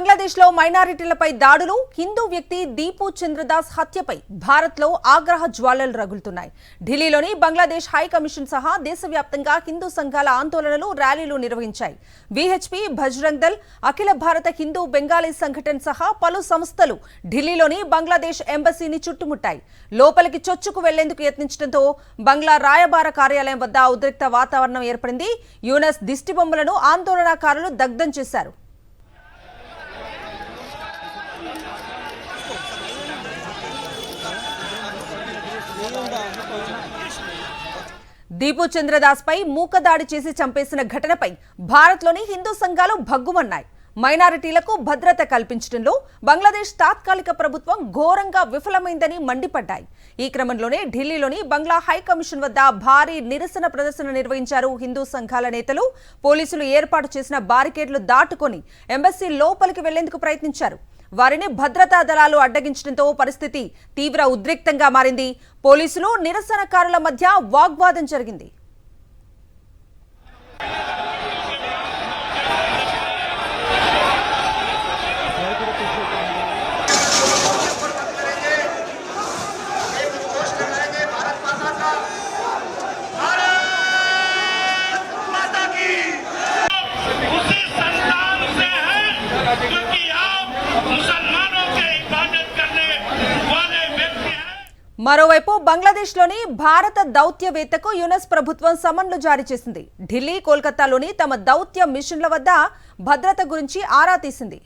బంగ్లాదేశ్లో మైనారిటీలపై దాడులు, హిందూ వ్యక్తి దీపు చంద్రదాస్ హత్యపై భారత్లో ఆగ్రహ జ్వాలలు రగులుతున్నాయి. ఢిల్లీలోని బంగ్లాదేశ్ హై కమిషన్ సహా దేశవ్యాప్తంగా హిందూ సంఘాల ఆందోళనలు, ర్యాలీలు నిర్వహించాయి. విహెచ్పి, బజరంగ్ దళ్, అఖిల భారత హిందూ బెంగాలీ సంఘటన సహా పలు సంస్థలు ఢిల్లీలోని బంగ్లాదేశ్ ఎంబసీని చుట్టుముట్టాయి. లోపలికి చొచ్చుకు వెళ్లేందుకు యత్నించడంతో బంగ్లా రాయబార కార్యాలయం వద్ద ఉద్రిక్త వాతావరణం ఏర్పడింది. యూనస్ దిష్టిబొమ్మలను ఆందోళనకారులు దగ్ధం చేశారు. దీపు చంద్రదాస్ పై మూకదాడి చేసి చంపేసిన ఘటనపై భారత్లోని హిందూ సంఘాలు భగ్గుమన్నాయి. మైనారిటీలకు భద్రత కల్పించడంలో బంగ్లాదేశ్ తాత్కాలిక ప్రభుత్వం ఘోరంగా విఫలమైందని మండిపడ్డాయి. ఈ క్రమంలోనే ఢిల్లీలోని బంగ్లా హై కమిషన్ వద్ద భారీ నిరసన ప్రదర్శన నిర్వహించారు హిందూ సంఘాల నేతలు. పోలీసులు ఏర్పాటు చేసిన బారికేడ్లు దాటుకొని ఎంబసీ లోపలికి వెళ్లేందుకు ప్రయత్నించారు. వారిని భద్రతా దళాలు అడ్డగించడంతో పరిస్థితి తీవ్ర ఉద్రిక్తంగా మారింది. పోలీసులు, నిరసనకారుల మధ్య వాగ్వాదం జరిగింది. మరోవైపు బంగ్లాదేశ్లోని భారత దౌత్యవేత్తకు యునస్ ప్రభుత్వం సమన్లు జారీ చేసింది. ఢిల్లీ, కోల్కతాలోని తమ దౌత్య మిషన్ల వద్ద భద్రత గురించి ఆరా తీసింది.